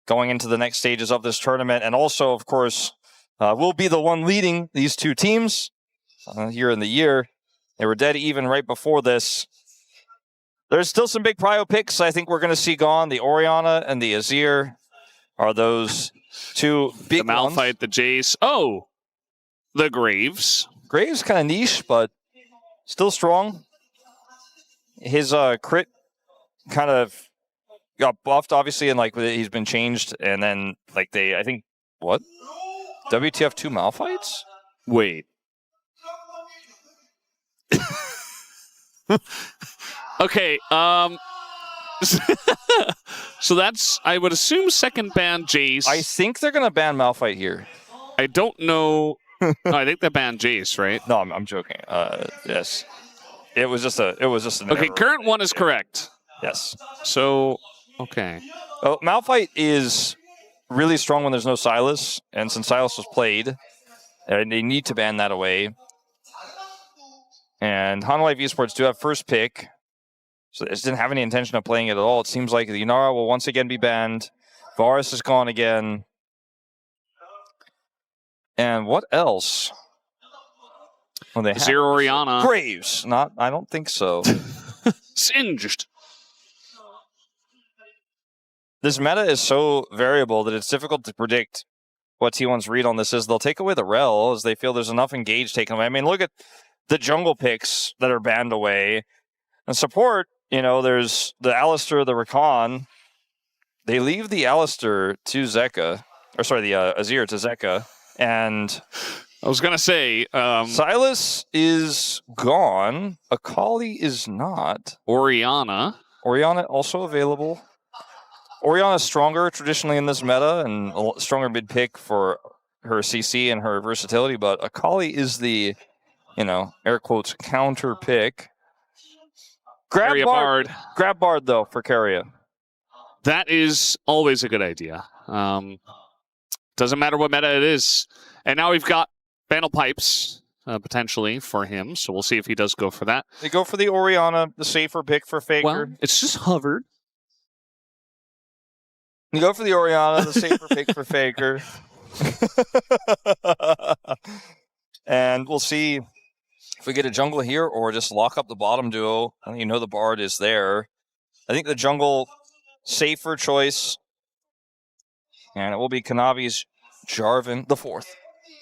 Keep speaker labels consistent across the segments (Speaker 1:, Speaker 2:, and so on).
Speaker 1: going into the next stages of this tournament. And also, of course, will be the one leading these two teams here in the year. They were dead even right before this. There's still some big prio picks I think we're going to see gone. The Orianna and the Azir are those two big ones.
Speaker 2: The Malphite, the Jace. Oh, the Graves.
Speaker 1: Graves kind of niche, but still strong. His crit kind of got buffed, obviously, and like he's been changed. And then like I think, what? WTF 2 Malphites?
Speaker 2: Wait. Okay, so that's, I would assume, second ban Jace.
Speaker 1: I think they're going to ban Malphite here.
Speaker 2: I don't know. No, I think they banned Jace, right?
Speaker 1: No, I'm joking. Yes. It was just an
Speaker 2: Okay,
Speaker 1: error.
Speaker 2: current one is correct.
Speaker 1: Yes.
Speaker 2: So, okay.
Speaker 1: Well, Malphite is really strong when there's no Sylas, and since Sylas was played, they need to ban that away. And Hanwha Esports do have first pick, so they just didn't have any intention of playing it at all. It seems like the Inara will once again be banned. Varus is gone again. And what else? Well, they
Speaker 2: Zero Orianna.
Speaker 1: Graves. Not. I don't think so.
Speaker 2: Singed.
Speaker 1: This meta is so variable that it's difficult to predict what T1's read on this is. They'll take away the Rel as they feel there's enough engage taken away. I mean, look at the jungle picks that are banned away. And support, there's the Alistair, the Rakan. They leave the Alistair to Zeka. Or sorry, the Azir to Zeka. And
Speaker 2: I was going to say...
Speaker 1: Sylas is gone. Akali is not.
Speaker 2: Orianna
Speaker 1: also available. Orianna's stronger traditionally in this meta and a stronger mid pick for her CC and her versatility, but Akali is the, air quotes, counter pick. Grab Bard. Grab Bard, though, for Keria.
Speaker 2: That is always a good idea. Doesn't matter what meta it is. And now we've got Vandal Pipes, potentially, for him, so we'll see if he does go for that.
Speaker 1: They go for the Orianna, the safer pick for Faker.
Speaker 2: Well, it's just hovered.
Speaker 1: You go for the Orianna, the safer pick for Faker. And we'll see if we get a jungle here or just lock up the bottom duo. I think the Bard is there. I think the jungle safer choice. And it will be Kanavi's Jarvan, the fourth,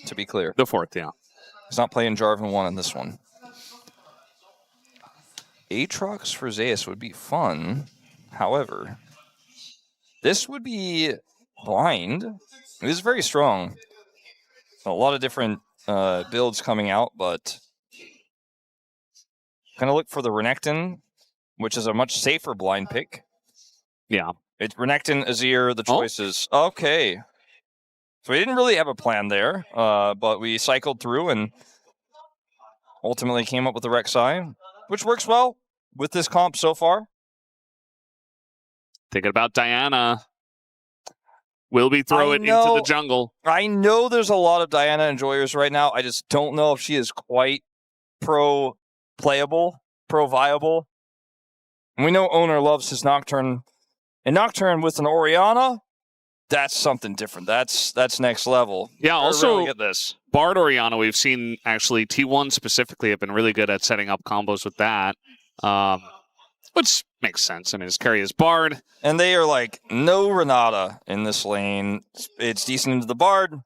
Speaker 1: to be clear.
Speaker 2: The fourth, yeah.
Speaker 1: He's not playing Jarvan 1 in this one. Aatrox for Zeus would be fun. However, this would be blind. It is very strong. A lot of different builds coming out, but going to look for the Renekton, which is a much safer blind pick.
Speaker 2: Yeah.
Speaker 1: It's Renekton, Azir, the choices. Oh. Okay. So we didn't really have a plan there, but we cycled through and ultimately came up with the Rek'Sai, which works well with this comp so far.
Speaker 2: Thinking about Diana. Will we throw it into the jungle?
Speaker 1: I know there's a lot of Diana enjoyers right now. I just don't know if she is quite pro-playable, pro-viable. And we know Owner loves his Nocturne. And Nocturne with an Orianna, that's something different. That's next level.
Speaker 2: Yeah, also
Speaker 1: really get this.
Speaker 2: Bard Orianna, we've seen actually T1 specifically have been really good at setting up combos with that. Which makes sense. I mean, his carry is Bard.
Speaker 1: And they are like, no Renata in this lane. It's decent into the Bard.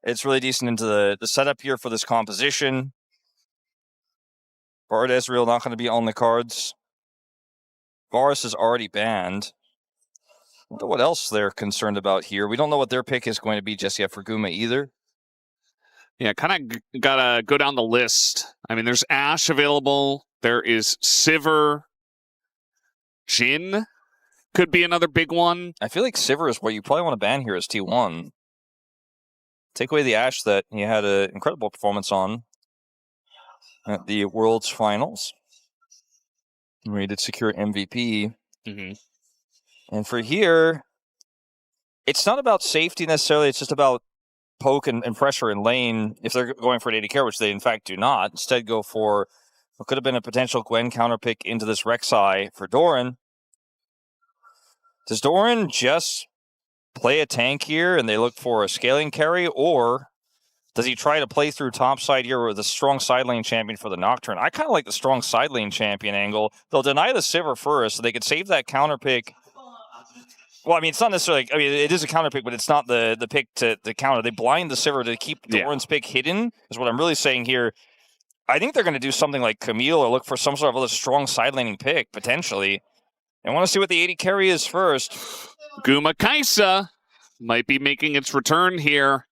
Speaker 1: It's really decent into the setup here for this composition. Bard Ezreal not going to be on the cards. Varus is already banned. I wonder what else they're concerned about here. We don't know what their pick is going to be just yet for Guma either.
Speaker 2: Yeah, kind of got to go down the list. I mean, there's Ashe available. There is Sivir. Jhin could be another big one.
Speaker 1: I feel like Sivir is what you probably want to ban here as T1. Take away the Ashe that he had an incredible performance on at the World's Finals, where he did secure MVP.
Speaker 2: Mm-hmm.
Speaker 1: And for here, it's not about safety necessarily. It's just about poke and pressure in lane. If they're going for an AD carry, which they in fact do not, instead go for what could have been a potential Gwen counter pick into this Rek'Sai for Doran. Does Doran just play a tank here and they look for a scaling carry, or does he try to play through top side here with a strong side lane champion for the Nocturne? I kind of like the strong side lane champion angle. They'll deny the Sivir first, so they could save that counter pick. Well, I mean, it's not necessarily... I mean, it is a counter pick, but it's not the pick to counter. They blind the Sivir to keep Doran's pick hidden, is what I'm really saying here. I think they're going to do something like Camille or look for some sort of other strong side laning pick, potentially. I want to see what the 80 carry is first.
Speaker 2: Guma Kaisa might be making its return here.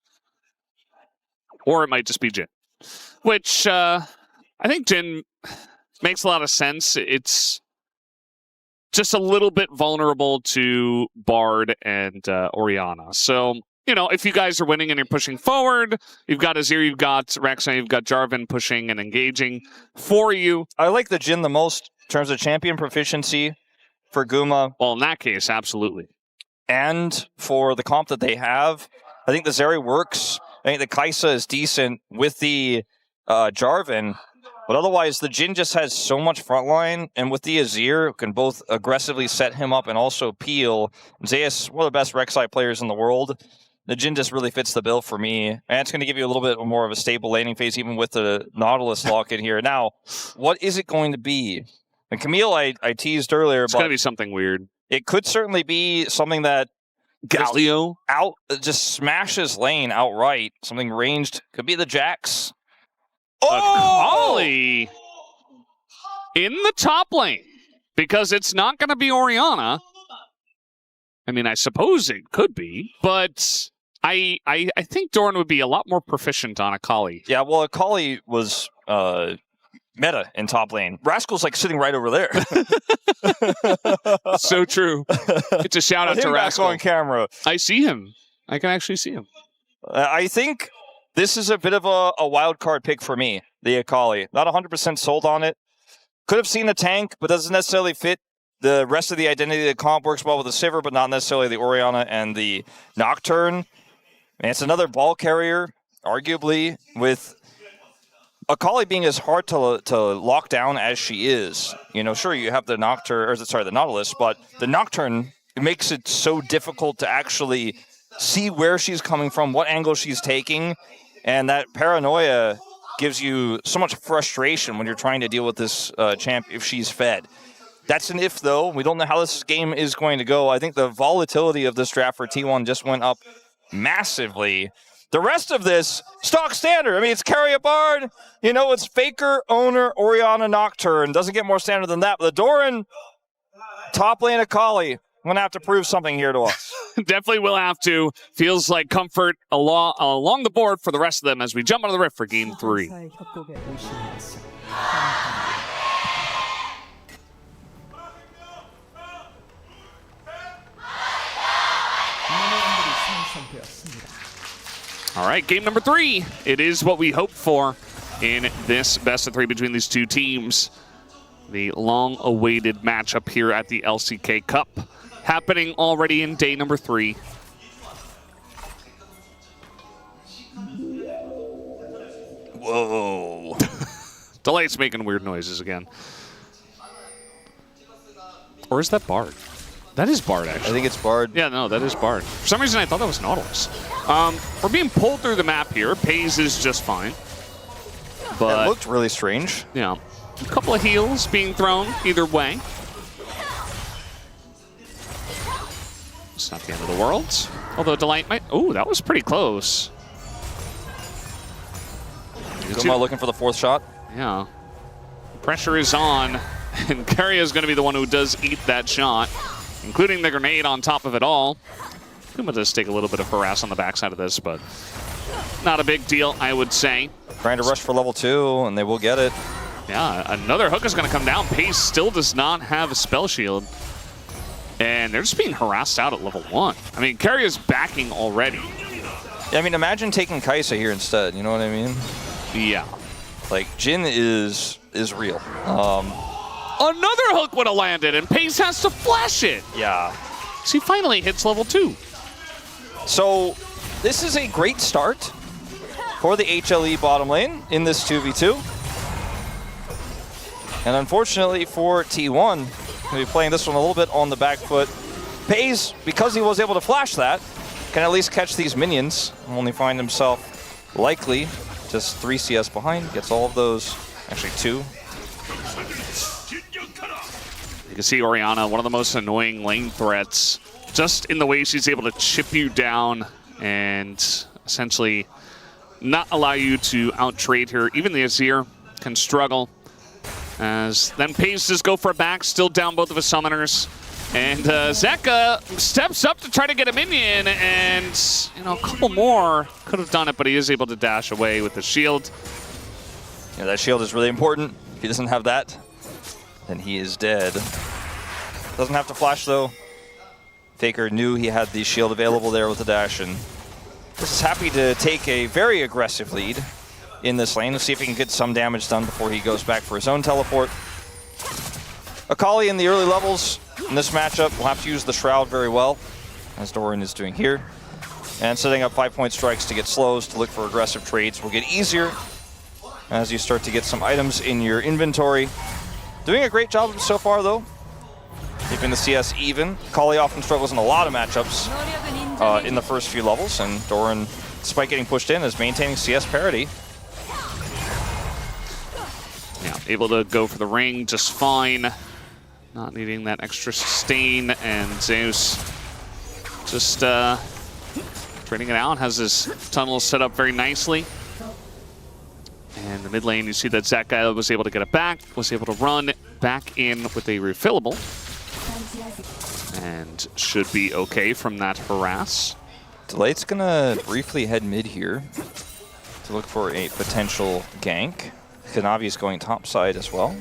Speaker 2: Or it might just be Jhin. Which, I think Jhin makes a lot of sense. It's just a little bit vulnerable to Bard and Orianna. So, you know, if you guys are winning and you're pushing forward, you've got Azir, you've got Rexxar, you've got Jarvan pushing and engaging for you.
Speaker 1: I like the Jhin the most in terms of champion proficiency for Guma.
Speaker 2: Well, in that case, absolutely.
Speaker 1: And for the comp that they have, I think the Zeri works. I think the Kaisa is decent with the Jarvan. But otherwise, the Jhin just has so much frontline, and with the Azir, can both aggressively set him up and also peel. Zeus, one of the best Rek'Sai players in the world. The Jhin just really fits the bill for me. And it's going to give you a little bit more of a stable laning phase, even with the Nautilus lock in here. Now, what is it going to be? And Camille, I teased earlier,
Speaker 2: it's going to be something weird.
Speaker 1: It could certainly be something that
Speaker 2: Galio
Speaker 1: just smashes lane outright. Something ranged. Could be the Jax.
Speaker 2: Akali in the top lane, because it's not going to be Orianna. I mean, I suppose it could be, but I think Doran would be a lot more proficient on Akali.
Speaker 1: Yeah, well, Akali was meta in top lane. Rascal's like sitting right over there.
Speaker 2: So true. It's a shout out to Rascal
Speaker 1: on camera.
Speaker 2: I see him. I can actually see him.
Speaker 1: I think this is a bit of a wild card pick for me, the Akali. Not 100% sold on it. Could have seen a tank, but doesn't necessarily fit the rest of the identity. The comp works well with the Sivir, but not necessarily the Orianna and the Nocturne. And it's another ball carrier, arguably, with Akali being as hard to lock down as she is. You know, sure, you have the the Nautilus, but the Nocturne makes it so difficult to actually see where she's coming from, what angle she's taking, and that paranoia gives you so much frustration when you're trying to deal with this champ if she's fed. That's an if, though. We don't know how this game is going to go. I think the volatility of this draft for T1 just went up massively. The rest of this, stock standard. I mean, it's carry a Bard. You know, it's Faker, Owner, Orianna, Nocturne. Doesn't get more standard than that. But the Doran, top lane Akali, going to have to prove something here to us.
Speaker 2: Definitely will have to. Feels like comfort along the board for the rest of them as we jump onto the rift for game 3. All right, game number 3. It is what we hoped for in this best of 3 between these two teams. The long-awaited matchup here at the LCK Cup, happening already in day number 3.
Speaker 1: Whoa.
Speaker 2: Delay's making weird noises again. Or is that Bard? That is Bard, actually.
Speaker 1: I think it's Bard.
Speaker 2: Yeah, no, that is Bard. For some reason, I thought that was Nautilus. We're being pulled through the map here. Pays is just fine. But
Speaker 1: it looked really strange.
Speaker 2: Yeah. A couple of heals being thrown either way. It's not the end of the world. Although Delight might... Oh, that was pretty close.
Speaker 1: Guma looking for the 4th shot.
Speaker 2: Yeah. Pressure is on. And Keria is going to be the one who does eat that shot, including the grenade on top of it all. Guma does take a little bit of harass on the backside of this, but not a big deal, I would say.
Speaker 1: Trying to rush for level 2, and they will get it.
Speaker 2: Yeah, another hook is going to come down. Pace still does not have a spell shield. And they're just being harassed out at level 1. I mean, Keria's backing already.
Speaker 1: Yeah, I mean, imagine taking Kaisa here instead, you know what I mean?
Speaker 2: Yeah.
Speaker 1: Like, Jhin is real.
Speaker 2: Another hook would have landed, and Pace has to flash it.
Speaker 1: Yeah.
Speaker 2: So he finally hits level 2.
Speaker 1: So this is a great start for the HLE bottom lane in this 2v2. And unfortunately for T1, we'll be playing this one a little bit on the back foot. FaZe, because he was able to flash that, can at least catch these minions. Only find himself likely just 3 CS behind. Gets all of those. Actually 2.
Speaker 2: You can see Orianna, one of the most annoying lane threats, just in the way she's able to chip you down and essentially not allow you to out-trade her. Even the Azir can struggle. As then FaZe just go for a back, still down both of his summoners. And Zeka steps up to try to get a minion, and a couple more could have done it, but he is able to dash away with the shield.
Speaker 1: Yeah, that shield is really important. If he doesn't have that, then he is dead. Doesn't have to flash though. Faker knew he had the shield available there with the dash, and this is happy to take a very aggressive lead in this lane. Let's see if he can get some damage done before he goes back for his own teleport. Akali in the early levels in this matchup will have to use the Shroud very well, as Doran is doing here. And setting up 5-point strikes to get slows, to look for aggressive trades will get easier as you start to get some items in your inventory. Doing a great job so far though, keeping the CS even. Akali often struggles in a lot of matchups in the first few levels, and Doran, despite getting pushed in, is maintaining CS parity.
Speaker 2: Yeah, able to go for the ring just fine. Not needing that extra sustain, and Zeus just trading it out, has his tunnel set up very nicely. And the mid lane, you see that Zeka was able to get it back, was able to run back in with a refillable, and should be okay from that harass.
Speaker 1: Delight's gonna briefly head mid here to look for a potential gank. Kanavi's going top side as well.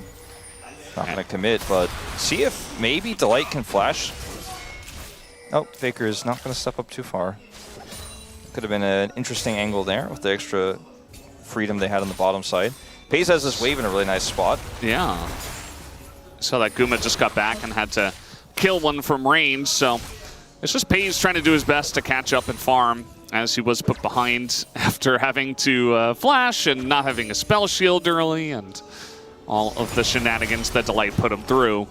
Speaker 1: Not going to commit, but see if maybe Delight can flash. Oh, Faker is not going to step up too far. Could have been an interesting angle there with the extra freedom they had on the bottom side. FaZe has this wave in a really nice spot.
Speaker 2: Yeah. Saw that Guma just got back and had to kill one from range, so it's just FaZe trying to do his best to catch up and farm, as he was put behind after having to flash and not having a spell shield early, and all of the shenanigans that Delight put him through.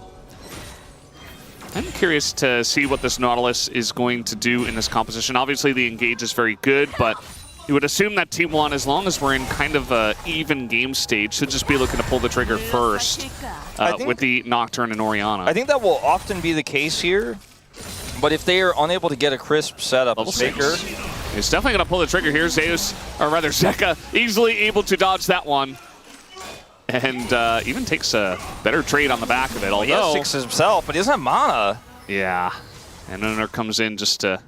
Speaker 2: I'm curious to see what this Nautilus is going to do in this composition. Obviously, the engage is very good, but you would assume that Team 1, as long as we're in kind of an even game stage, should just be looking to pull the trigger first with the Nocturne and Orianna.
Speaker 1: I think that will often be the case here, but if they are unable to get a crisp setup as Faker...
Speaker 2: He's definitely going to pull the trigger here. Zeus, or rather Zeka, easily able to dodge that one. And even takes a better trade on the back of it. Although,
Speaker 1: he has 6 himself, but he doesn't have mana.
Speaker 2: Yeah. And Owner comes in just to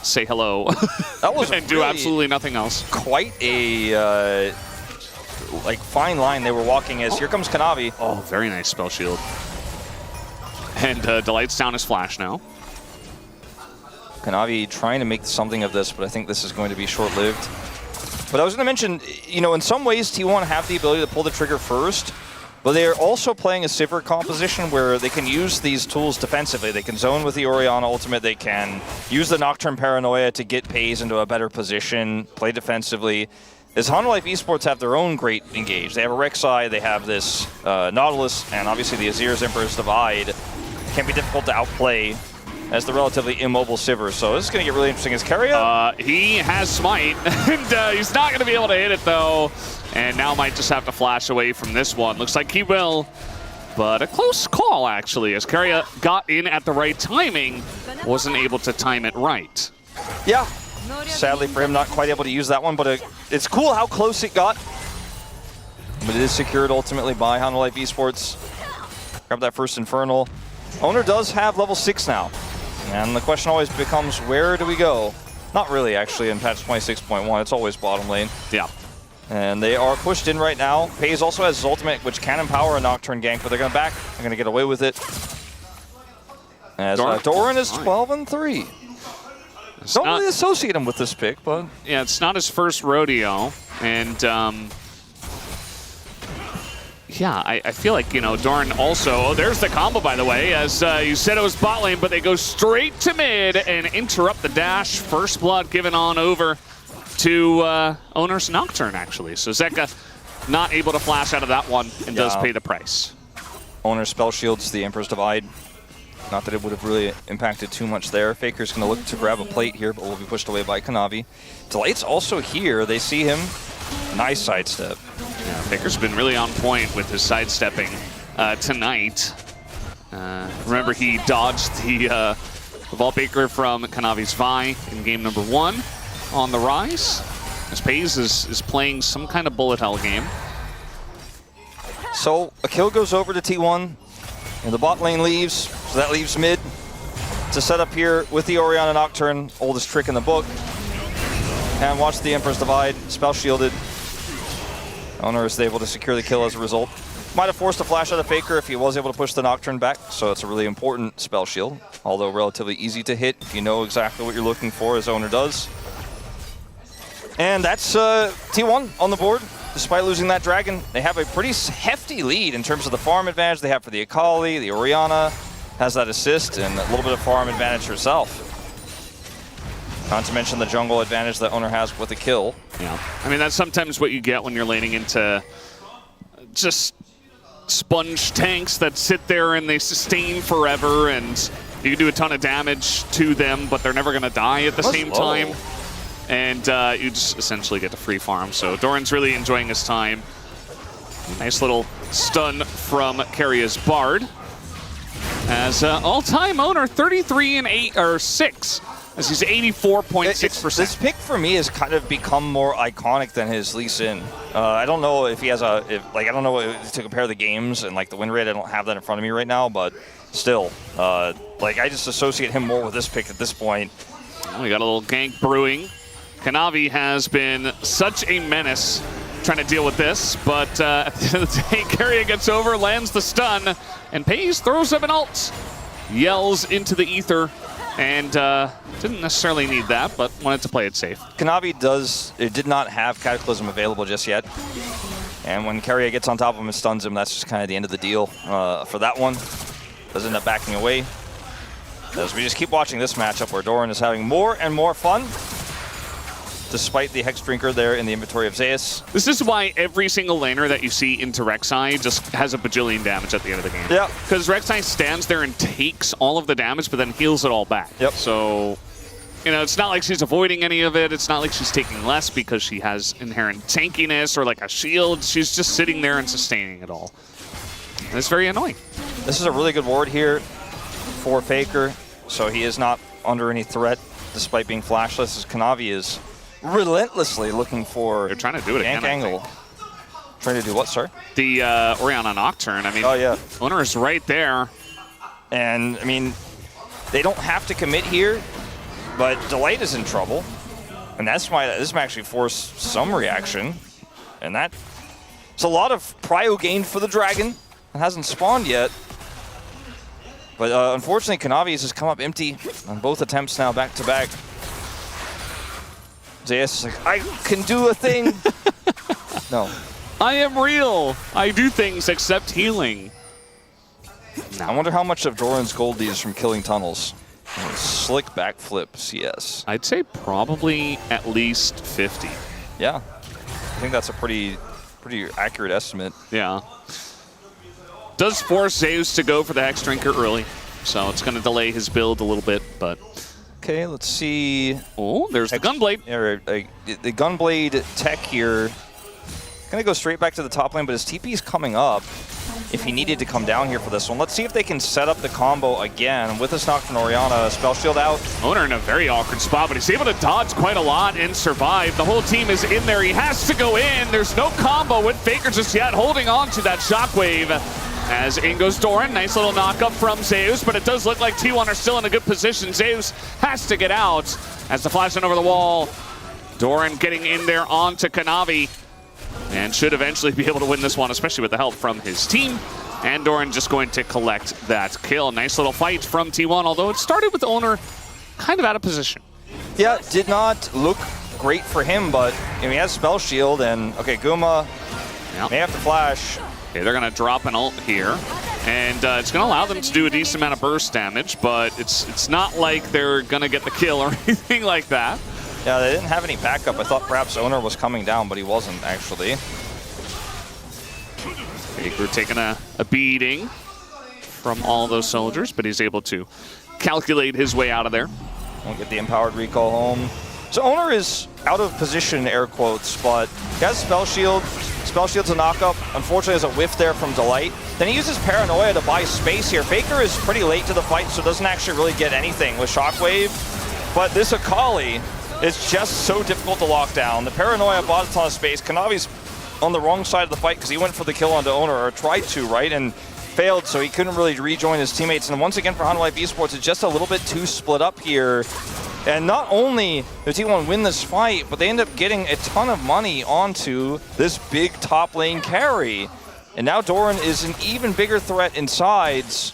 Speaker 2: say hello.
Speaker 1: That was
Speaker 2: and do absolutely nothing else.
Speaker 1: Quite a fine line they were walking as here comes Kanavi.
Speaker 2: Oh, very nice spell shield. And Delight's down his flash now.
Speaker 1: Kanavi trying to make something of this, but I think this is going to be short-lived. But I was going to mention, in some ways T1 have the ability to pull the trigger first, but they are also playing a Sivir composition where they can use these tools defensively. They can zone with the Orianna ultimate, they can use the Nocturne Paranoia to get FaZe into a better position, play defensively. As Hanwha Esports have their own great engage. They have a Rek'Sai, they have this Nautilus, and obviously the Azir's Emperor's Divide can be difficult to outplay as the relatively immobile Sivir. So this is going to get really interesting. Is Keria?
Speaker 2: He has Smite, and he's not going to be able to hit it, though. And now might just have to flash away from this one. Looks like he will, but a close call, actually, as Keria got in at the right timing, wasn't able to time it right.
Speaker 1: Yeah. Sadly for him, not quite able to use that one, but it's cool how close it got. But it is secured ultimately by Hanwha Esports. Grab that first Infernal. Owner does have level 6 now. And the question always becomes, where do we go? Not really, actually, in patch 26.1. It's always bottom lane.
Speaker 2: Yeah.
Speaker 1: And they are pushed in right now. FaZe also has his ultimate, which can empower a Nocturne gank, but they're going to back. They're going to get away with it. As Doran is 12-3. Don't really associate him with this pick, but...
Speaker 2: Yeah, it's not his first rodeo. And, yeah, I feel like, Doran also... Oh, there's the combo, by the way. As you said, it was bot lane, but they go straight to mid and interrupt the dash. First blood given on over to Owner's Nocturne, actually. So Zeka not able to flash out of that one and does pay the price.
Speaker 1: Owner spell shields the Emperor's Divide. Not that it would have really impacted too much there. Faker's going to look to grab a plate here, but will be pushed away by Kanavi. Delight's also here. They see him. Nice sidestep.
Speaker 2: Yeah, Faker's been really on point with his sidestepping tonight. Remember, he dodged the ball Baker from Kanavi's Vi in game number 1 on the rise. As Pays is playing some kind of bullet hell game.
Speaker 1: So a kill goes over to T1, and the bot lane leaves, so that leaves mid to set up here with the Orianna Nocturne, oldest trick in the book. And watch the Emperor's Divide, spell shielded. Owner is able to secure the kill as a result. Might have forced a flash out of Faker if he was able to push the Nocturne back, so it's a really important spell shield, although relatively easy to hit if you know exactly what you're looking for, as Owner does. And that's T1 on the board. Despite losing that dragon, they have a pretty hefty lead in terms of the farm advantage they have for the Akali. The Orianna has that assist and a little bit of farm advantage herself. Not to mention the jungle advantage that Owner has with the kill.
Speaker 2: Yeah, I mean, that's sometimes what you get when you're laning into just sponge tanks that sit there and they sustain forever, and you can do a ton of damage to them, but they're never going to die at the same time. And you just essentially get to free farm. So Doran's really enjoying his time. Nice little stun from Karia's Bard. As all-time Owner, 33-6, as he's 84.6%.
Speaker 1: This pick for me has kind of become more iconic than his Lee Sin. I don't know if he has I don't know to compare the games and like the win rate. I don't have that in front of me right now, but still, like I just associate him more with this pick at this point.
Speaker 2: Well, we got a little gank brewing. Kanavi has been such a menace trying to deal with this, but at the end of the day, Karia gets over, lands the stun, and Pays throws up an ult. Yells into the ether, and didn't necessarily need that, but wanted to play it safe.
Speaker 1: Kanavi did not have Cataclysm available just yet, and when Karia gets on top of him and stuns him, that's just kind of the end of the deal for that one. Does end up backing away. As we just keep watching this matchup where Doran is having more and more fun, despite the Hex Drinker there in the inventory of Zeus.
Speaker 2: This is why every single laner that you see into Rek'Sai just has a bajillion damage at the end of the game.
Speaker 1: Yeah.
Speaker 2: Because Rek'Sai stands there and takes all of the damage, but then heals it all back.
Speaker 1: Yep.
Speaker 2: So, you know, it's not like she's avoiding any of it. It's not like she's taking less because she has inherent tankiness or like a shield. She's just sitting there and sustaining it all. And it's very annoying.
Speaker 1: This is a really good ward here for Faker, so he is not under any threat despite being flashless, as Kanavi is relentlessly looking for
Speaker 2: They're trying to do it again,
Speaker 1: angle. Trying to do what, sir?
Speaker 2: The Orianna Nocturne. I mean,
Speaker 1: oh yeah,
Speaker 2: Owner is right there.
Speaker 1: And I mean, they don't have to commit here, but Delight is in trouble, and that's why this may actually force some reaction. And that it's a lot of prio gained for the dragon. It hasn't spawned yet, but unfortunately, Kanavi has just come up empty on both attempts now, back to back. Zeus is like, I can do a thing. No.
Speaker 2: I am real. I do things except healing.
Speaker 1: I wonder how much of Doran's gold is from killing tunnels. Slick backflip CS.
Speaker 2: I'd say probably at least 50.
Speaker 1: Yeah. I think that's a pretty accurate estimate.
Speaker 2: Yeah. Does force Zeus to go for the Hex Drinker early, so it's going to delay his build a little bit, but...
Speaker 1: Okay, let's see.
Speaker 2: Oh, there's the Gunblade.
Speaker 1: Yeah, the Gunblade tech here. Gonna go straight back to the top lane, but his TP is coming up if he needed to come down here for this one. Let's see if they can set up the combo again with this Nocturne Orianna. Spell shield out.
Speaker 2: Owner in a very awkward spot, but he's able to dodge quite a lot and survive. The whole team is in there. He has to go in. There's no combo with Faker just yet, holding on to that shockwave. As in goes Doran, nice little knock-up from Zeus, but it does look like T1 are still in a good position. Zeus has to get out as the flash over the wall. Doran getting in there onto Kanavi and should eventually be able to win this one, especially with the help from his team. And Doran just going to collect that kill. Nice little fight from T1, although it started with Owner kind of out of position.
Speaker 1: Yeah, did not look great for him, but he has spell shield, and okay, Guma may have to flash.
Speaker 2: Okay, they're going to drop an ult here, and it's going to allow them to do a decent amount of burst damage, but it's not like they're going to get the kill or anything like that.
Speaker 1: Yeah, they didn't have any backup. I thought perhaps Owner was coming down, but he wasn't, actually.
Speaker 2: Faker taking a beating from all those soldiers, but he's able to calculate his way out of there.
Speaker 1: Won't get the empowered recall home. So Owner is out of position, air quotes, but he has Spell Shield. Spell Shield's a knockup. Unfortunately, there's a whiff there from Delight. Then he uses Paranoia to buy space here. Faker is pretty late to the fight, so doesn't actually really get anything with Shockwave. But this Akali is just so difficult to lock down. The Paranoia bought a ton of space. Kanavi's on the wrong side of the fight because he went for the kill onto Owner, or tried to, right? And failed, so he couldn't really rejoin his teammates. And once again for Hanwha Esports, it's just a little bit too split up here. And not only does T1 win this fight, but they end up getting a ton of money onto this big top lane carry. And now Doran is an even bigger threat in sides.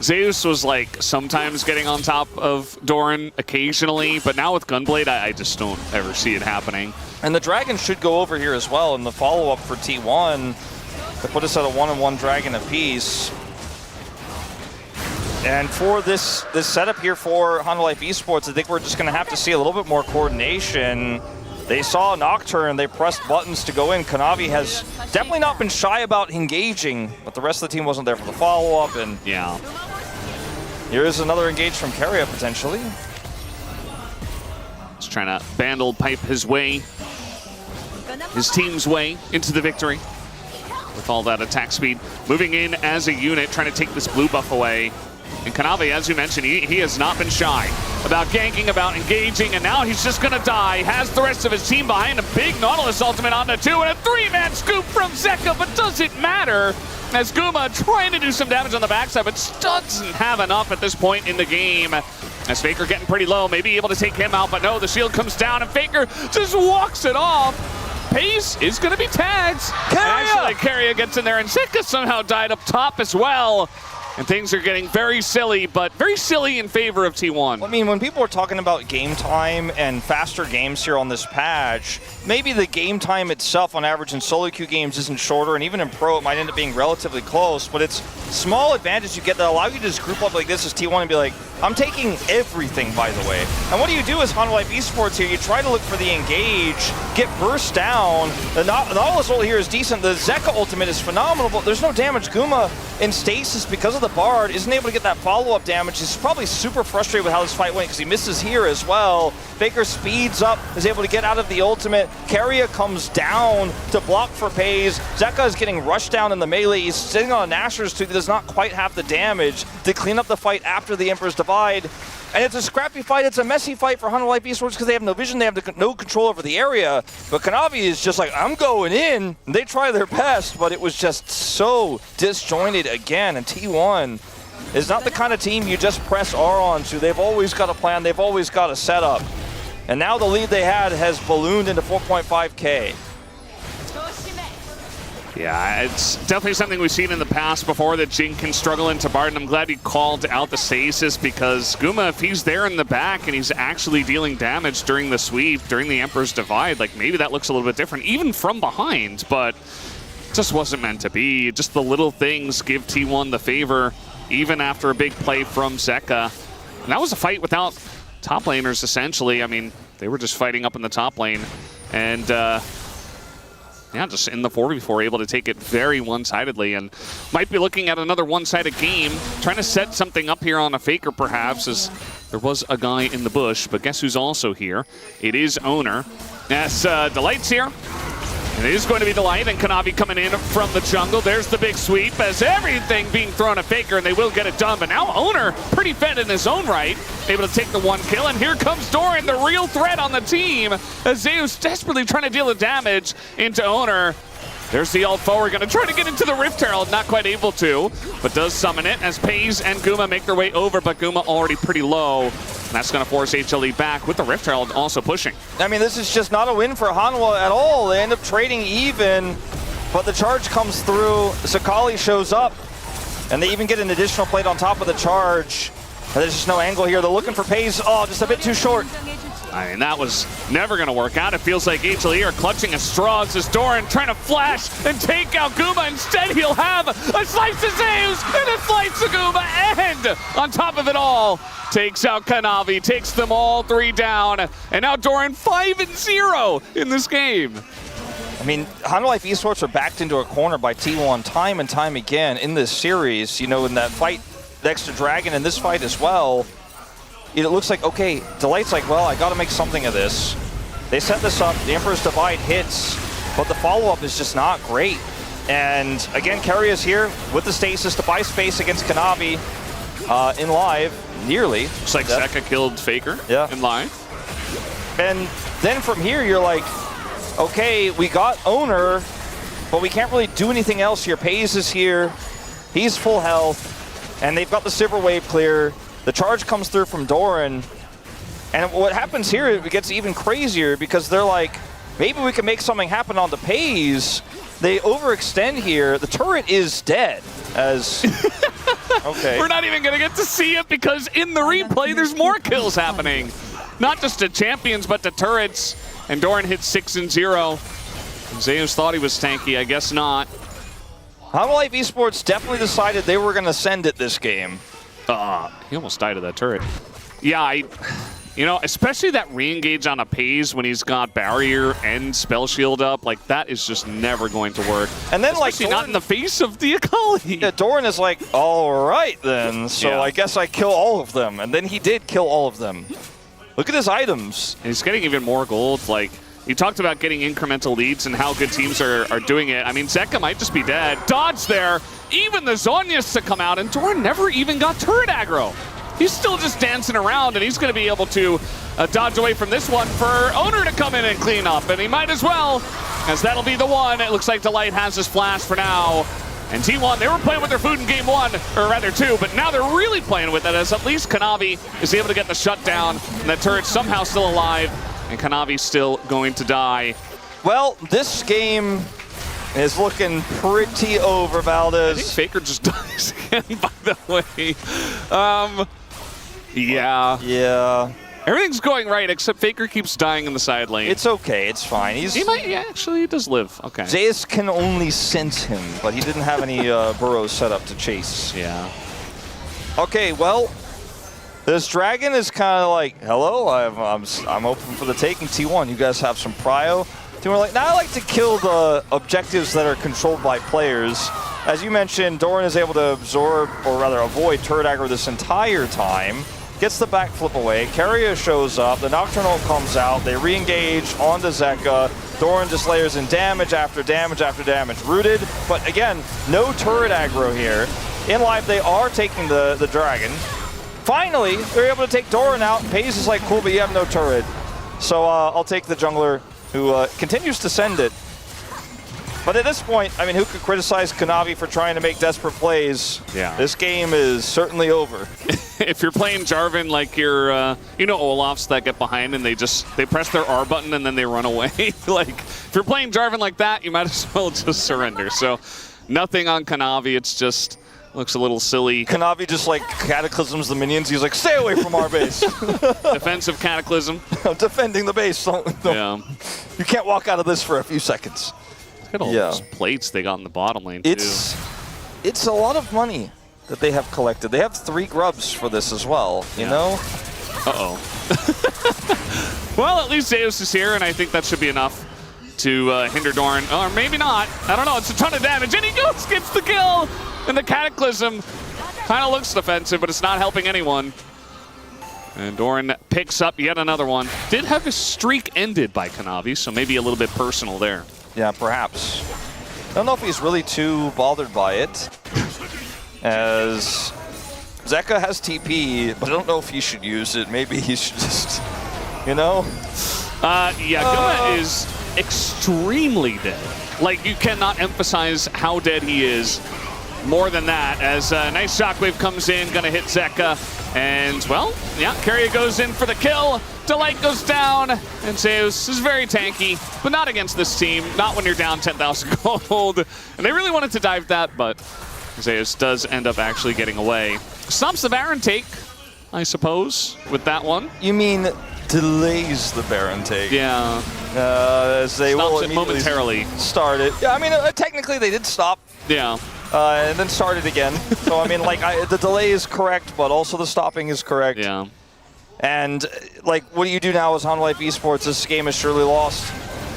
Speaker 2: Zeus was like sometimes getting on top of Doran occasionally, but now with Gunblade, I just don't ever see it happening.
Speaker 1: And the Dragon should go over here as well in the follow-up for T1 to put us at a 1-on-1 Dragon apiece. And for this setup here for Hanwha Esports, I think we're just going to have to see a little bit more coordination. They saw Nocturne, they pressed buttons to go in. Kanavi has definitely not been shy about engaging, but the rest of the team wasn't there for the follow-up. And
Speaker 2: yeah,
Speaker 1: here's another engage from Keria potentially.
Speaker 2: He's trying to Bandle pipe his way, his team's way into the victory with all that attack speed. Moving in as a unit, trying to take this blue buff away. And Kanavi, as you mentioned, he has not been shy about ganking, about engaging, and now he's just going to die. Has the rest of his team behind him. Big Nautilus ultimate onto 2, and a 3-man scoop from Zeka, but does it matter? As Guma trying to do some damage on the backside, but doesn't have enough at this point in the game. As Faker getting pretty low, maybe able to take him out, but no, the shield comes down, and Faker just walks it off. Pace is going to be tagged. Actually, Keria gets in there, and Zeka somehow died up top as well. And things are getting very silly, but very silly in favor of T1.
Speaker 1: I mean, when people are talking about game time and faster games here on this patch, maybe the game time itself on average in solo queue games isn't shorter, and even in pro it might end up being relatively close, but it's small advantages you get that allow you to just group up like this as T1 and be like, I'm taking everything, by the way. And what do you do as Hanwha Esports here? You try to look for the engage, get burst down. The Nautilus ult here is decent. The Zeka ultimate is phenomenal, but there's no damage. Guma in stasis because of the Bard isn't able to get that follow-up damage. He's probably super frustrated with how this fight went because he misses here as well. Faker speeds up, is able to get out of the ultimate. Keria comes down to block for Pays. Zeka is getting rushed down in the melee. He's sitting on a Nashor's tooth that does not quite have the damage to clean up the fight after the Emperor's Divide. And it's a scrappy fight, it's a messy fight for Hanwha Esports because they have no vision, they have no control over the area. But Kanavi is just like, I'm going in. And they try their best, but it was just so disjointed again. And T1 is not the kind of team you just press R onto. They've always got a plan, they've always got a setup. And now the lead they had has ballooned into 4.5K.
Speaker 2: Yeah, it's definitely something we've seen in the past before, that Jing can struggle into Bard, and I'm glad he called out the stasis because Guma, if he's there in the back and he's actually dealing damage during the sweep, during the Emperor's Divide, like maybe that looks a little bit different, even from behind, but it just wasn't meant to be. Just the little things give T1 the favor, even after a big play from Zeka. And that was a fight without top laners, essentially. I mean, they were just fighting up in the top lane, and yeah, just in the 4v4, able to take it very one-sidedly, and might be looking at another one-sided game, trying to set something up here on a Faker, perhaps, as there was a guy in the bush, but guess who's also here? It is Owner. Yes, Delight's here. It is going to be Delight, and Kanavi coming in from the jungle. There's the big sweep, as everything being thrown at Faker, and they will get it done. But now Owner, pretty fed in his own right, able to take the one kill, and here comes Doran, the real threat on the team, as Zeus desperately trying to deal the damage into Owner. There's the ult forward, gonna try to get into the Rift Herald, not quite able to, but does summon it as Pays and Guma make their way over, but Guma already pretty low. And that's gonna force HLE back with the Rift Herald also pushing.
Speaker 1: I mean, this is just not a win for Hanwha at all. They end up trading even, but the charge comes through, Sakali shows up, and they even get an additional plate on top of the charge. And there's just no angle here. They're looking for Pays. Oh, just a bit too short.
Speaker 2: I mean, that was never going to work out. It feels like HLE are clutching at straws as Doran trying to flash and take out Guma. Instead, he'll have a slice of Zeus and a slice of Guma. And on top of it all, takes out Kanavi, takes them all three down. And now Doran 5-0 in this game.
Speaker 1: I mean, Hanwha Esports are backed into a corner by T1 time and time again in this series. You know, in that fight next to Dragon, and this fight as well, it looks like, okay, Delight's like, well, I got to make something of this. They set this up, the Emperor's Divide hits, but the follow-up is just not great. And again, Carry is here with the stasis to buy space against Kanavi in live, nearly.
Speaker 2: Looks like Zeka killed Faker in live.
Speaker 1: And then from here, you're like, okay, we got Owner, but we can't really do anything else here. Pays is here, he's full health, and they've got the Silver Wave clear. The charge comes through from Doran, and what happens here, it gets even crazier because they're like, maybe we can make something happen on the Pays. They overextend here. The turret is dead, as... okay.
Speaker 2: We're not even going to get to see it because in the replay, there's more kills happening. Not just to champions, but to turrets. And Doran hit 6 and 0. Zeus thought he was tanky. I guess not.
Speaker 1: Hanwha Esports definitely decided they were going to send it this game.
Speaker 2: He almost died of that turret. Yeah, you know, especially that re-engage on a Pays when he's got barrier and spell shield up, like that is just never going to work. And then especially like Doran, not in the face of the Akali.
Speaker 1: Yeah, Doran is like, all right then, so I guess I kill all of them. And then he did kill all of them. Look at his items.
Speaker 2: And he's getting even more gold. Like, you talked about getting incremental leads and how good teams are doing it. I mean, Zeka might just be dead. Dodge there. Even the Zhonya's to come out, and Doran never even got turret aggro. He's still just dancing around, and he's going to be able to dodge away from this one for Owner to come in and clean up. And he might as well, as that'll be the one. It looks like Delight has his flash for now. And T1, they were playing with their food in game 1, or rather 2, but now they're really playing with it as at least Kanavi is able to get the shutdown, and that turret's somehow still alive, and Kanavi's still going to die.
Speaker 1: Well, this game is looking pretty over, Valdez.
Speaker 2: I think Faker just dies again, by the way. Yeah. Everything's going right, except Faker keeps dying in the side lane.
Speaker 1: It's okay, it's fine.
Speaker 2: He might, actually, he does live. Okay.
Speaker 1: Zeus can only sense him, but he didn't have any burrows set up to chase.
Speaker 2: Yeah.
Speaker 1: Okay, well, this Dragon is kind of like, hello, I'm open for the taking T1. You guys have some prio. We're like, now I like to kill the objectives that are controlled by players. As you mentioned, Doran is able to absorb, or rather avoid, turret aggro this entire time. Gets the backflip away. Carrier shows up. The Nocturnal comes out. They re-engage onto Zeka. Doran just layers in damage after damage after damage. Rooted, but again, no turret aggro here. In live, they are taking the Dragon. Finally, they're able to take Doran out. Pays is like, cool, but you have no turret. So I'll take the jungler, who continues to send it. But at this point, I mean, who could criticize Kanavi for trying to make desperate plays? Yeah. This game is certainly over.
Speaker 2: If you're playing Jarvan like you're, you know, Olafs that get behind and they press their R button and then they run away. Like, if you're playing Jarvan like that, you might as well just surrender. So, nothing on Kanavi. It's just looks a little silly.
Speaker 1: Kanavi just like cataclysms the minions. He's like, stay away from our base.
Speaker 2: Defensive cataclysm.
Speaker 1: I'm defending the base. Don't.
Speaker 2: Yeah.
Speaker 1: You can't walk out of this for a few seconds.
Speaker 2: Look at all those plates they got in the bottom lane, too.
Speaker 1: It's a lot of money that they have collected. They have 3 grubs for this as well, you know?
Speaker 2: Uh-oh. Well, at least Zeus is here, and I think that should be enough to hinder Doran. Or maybe not. I don't know. It's a ton of damage, and he gets the kill! And the Cataclysm kind of looks defensive, but it's not helping anyone. And Doran picks up yet another one. Did have his streak ended by Kanavi, so maybe a little bit personal there.
Speaker 1: Yeah, perhaps. I don't know if he's really too bothered by it, as Zeka has TP, but I don't know if he should use it. Maybe he should just, you know?
Speaker 2: Yeah, Guma is extremely dead. Like, you cannot emphasize how dead he is more than that, as a nice shockwave comes in, gonna hit Zeka, and, well, yeah, Carrier goes in for the kill. Delight goes down, and Zeus is very tanky, but not against this team, not when you're down 10,000 gold. And they really wanted to dive that, but Zeus does end up actually getting away. Stops the Baron take, I suppose, with that one.
Speaker 1: You mean delays the Baron take?
Speaker 2: Yeah.
Speaker 1: As they will
Speaker 2: it momentarily.
Speaker 1: Start it. Yeah, I mean, technically they did stop.
Speaker 2: Yeah.
Speaker 1: And then started again. So, I mean, like, the delay is correct, but also the stopping is correct.
Speaker 2: Yeah.
Speaker 1: And, like, what do you do now as Hanwha Esports? This game is surely lost.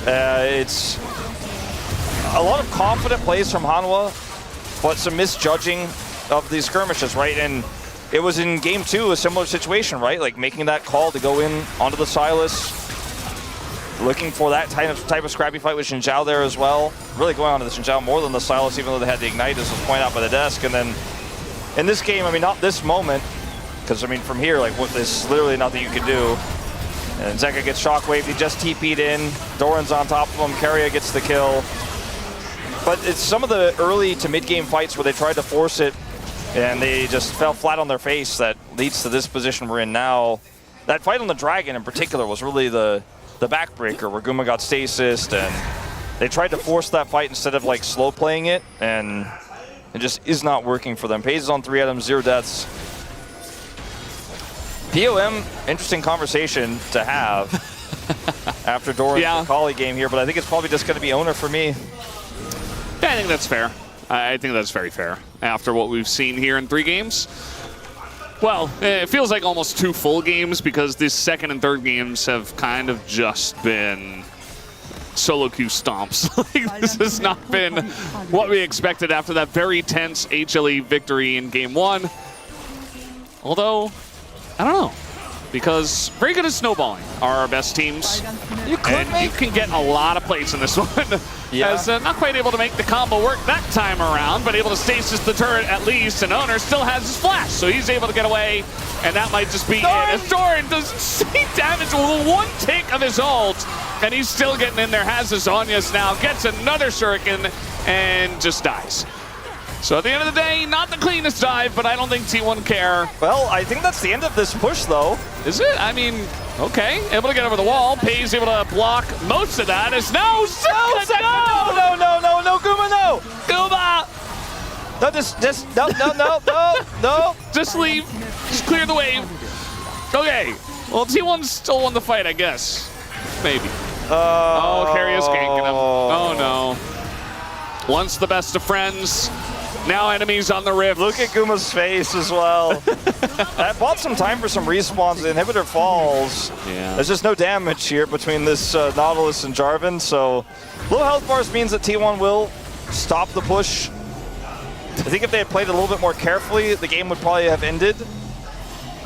Speaker 1: It's a lot of confident plays from Hanwha, but some misjudging of these skirmishes, right? And it was in game 2 a similar situation, right? Like making that call to go in onto the Sylas, looking for that type of scrappy fight with Xin Zhao there as well. Really going on to the Xin Zhao more than the Sylas, even though they had the Ignite, as was pointed out by the desk. And then in this game, I mean, not this moment, because I mean, from here, like, there's literally nothing you can do. And Zeka gets shockwaved, he just TP'd in. Doran's on top of him, Keria gets the kill. But it's some of the early to mid-game fights where they tried to force it and they just fell flat on their face that leads to this position we're in now. That fight on the Dragon in particular was really the backbreaker where Guma got stasis, and they tried to force that fight instead of like slow playing it, and it just is not working for them. Pays is on 3 items, 0 deaths. POM, interesting conversation to have after Doran's Kali game here, but I think it's probably just going to be owner for me.
Speaker 2: Yeah, I think that's fair. I think that's very fair. After what we've seen here in 3 games. Well, it feels like almost 2 full games because this second and third games have kind of just been solo queue stomps. Like, this has not been what we expected after that very tense HLE victory in game 1. Although, I don't know. Because very good at snowballing are our best teams. You can get a lot of plays in this one. As not quite able to make the combo work that time around, but able to stasis the turret at least, and Owner still has his flash, so he's able to get away, and that might just be it. As Doran doesn't see damage with 1 tick of his ult, and he's still getting in there, has his Zhonya's now, gets another shuriken, and just dies. So at the end of the day, not the cleanest dive, but I don't think T1 care.
Speaker 1: Well, I think that's the end of this push, though.
Speaker 2: Is it? I mean, okay. Able to get over the wall. Pays able to block most of that. Is no,
Speaker 1: no, Guma, no!
Speaker 2: Guma!
Speaker 1: No, no.
Speaker 2: Just leave. Just clear the way. Okay. Well, T1 still won the fight, I guess. Maybe. Oh, Keria's ganking him. Oh, no. Once the best of friends. Now enemies on the rift.
Speaker 1: Look at Guma's face as well. That bought some time for some respawns. The inhibitor falls.
Speaker 2: Yeah.
Speaker 1: There's just no damage here between this Nautilus and Jarvan, so low health bars means that T1 will stop the push. I think if they had played a little bit more carefully, the game would probably have ended.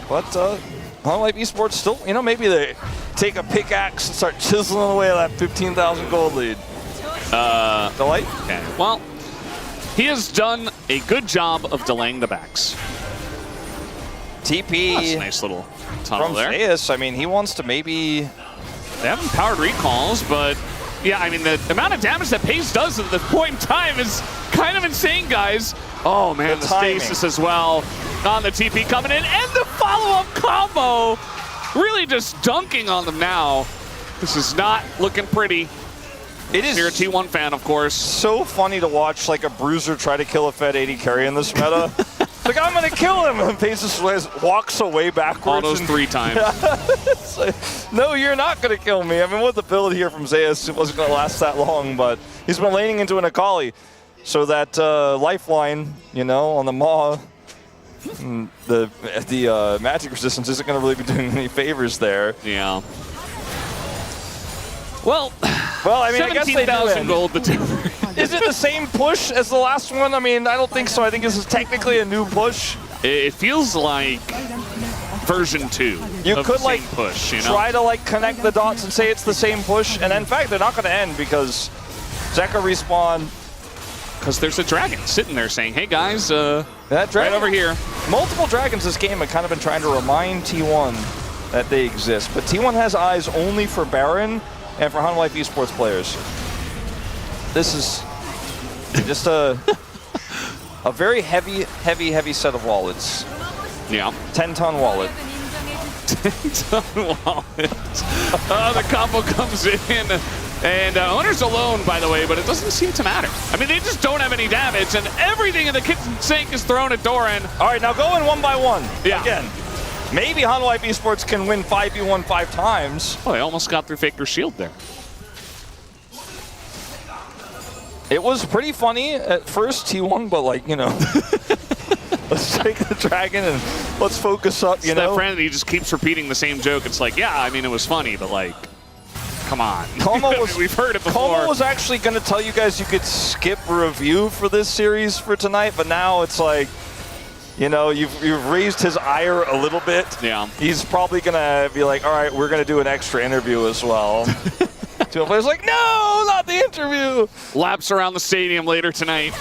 Speaker 1: But Hanwha Esports still, you know, maybe they take a pickaxe and start chiseling away at that 15,000 gold lead. Delight?
Speaker 2: Okay. Well, he has done a good job of delaying the backs.
Speaker 1: TP.
Speaker 2: That's a nice little tunnel
Speaker 1: from
Speaker 2: there.
Speaker 1: Zeus, I mean, he wants to maybe...
Speaker 2: They haven't powered recalls, but yeah, I mean, the amount of damage that Pace does at this point in time is kind of insane, guys. Oh man, the stasis as well on the TP coming in, and the follow-up combo really just dunking on them now. This is not looking pretty.
Speaker 1: It is.
Speaker 2: You're a T1 fan, of course.
Speaker 1: So funny to watch like a bruiser try to kill a Fed 80 carry in this meta. Like, I'm gonna kill him, and Pace walks away backwards.
Speaker 2: Almost 3 times.
Speaker 1: Like, no, you're not gonna kill me. I mean, with the build here from Zeus, it wasn't gonna last that long, but he's been laning into an Akali. So that lifeline, you know, on the Maw, the magic resistance isn't gonna really be doing any favors there.
Speaker 2: Yeah. Well,
Speaker 1: I mean, I guess they do
Speaker 2: gold.
Speaker 1: Is it the same push as the last one? I mean, I don't think so. I think this is technically a new push.
Speaker 2: It feels like version 2.
Speaker 1: You could like
Speaker 2: push, you know?
Speaker 1: Try to like connect the dots and say it's the same push, and in fact, they're not going to end because Zeka respawn.
Speaker 2: Because there's a dragon sitting there saying, "Hey guys,
Speaker 1: that dragon
Speaker 2: right over here."
Speaker 1: Multiple dragons this game have kind of been trying to remind T1 that they exist, but T1 has eyes only for Baron and for Hanwha Esports players. This is just a very heavy set of wallets.
Speaker 2: Yeah.
Speaker 1: 10-ton wallet.
Speaker 2: 10-ton wallet. The combo comes in. And Owner's alone, by the way, but it doesn't seem to matter. I mean, they just don't have any damage, and everything in the kitchen sink is thrown at Doran.
Speaker 1: All right, now going 1 by 1.
Speaker 2: Yeah.
Speaker 1: Again. Maybe Hanwha Esports can win 5v1 5 times.
Speaker 2: Oh, they almost got through Faker's shield there.
Speaker 1: It was pretty funny at first, T1, but like, you know, let's take the dragon and let's focus up, you know?
Speaker 2: That friend, he just keeps repeating the same joke. It's like, yeah, I mean, it was funny, but like, come on. We've heard it before.
Speaker 1: Como was actually going to tell you guys you could skip review for this series for tonight, but now it's like, you know, you've raised his ire a little bit.
Speaker 2: Yeah.
Speaker 1: He's probably going to be like, all right, we're going to do an extra interview as well. Two players like, no, not the interview.
Speaker 2: Laps around the stadium later tonight.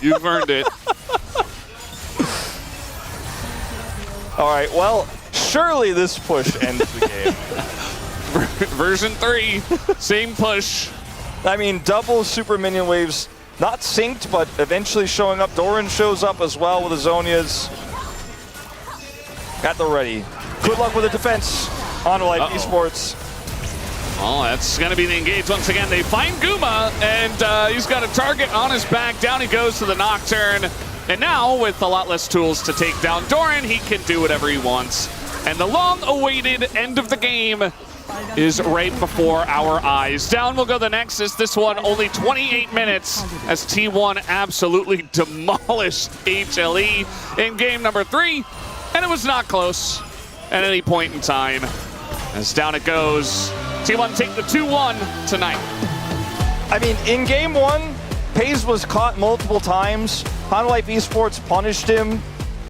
Speaker 2: You've earned it.
Speaker 1: All right, well, surely this push ends the game.
Speaker 2: Version 3, same push.
Speaker 1: I mean, double super minion waves, not synced, but eventually showing up. Doran shows up as well with the Zonias. At the ready. Good luck with the defense. Hanwha Esports.
Speaker 2: Oh, that's going to be the engage once again. They find Guma, and he's got a target on his back. Down he goes to the Nocturne. And now, with a lot less tools to take down Doran, he can do whatever he wants. And the long-awaited end of the game is right before our eyes. Down will go the Nexus. This one only 28 minutes as T1 absolutely demolished HLE in game number 3. And it was not close at any point in time. As down it goes. T1 take the 2-1 tonight.
Speaker 1: I mean, in game 1, Paze was caught multiple times. Hanwha Esports punished him.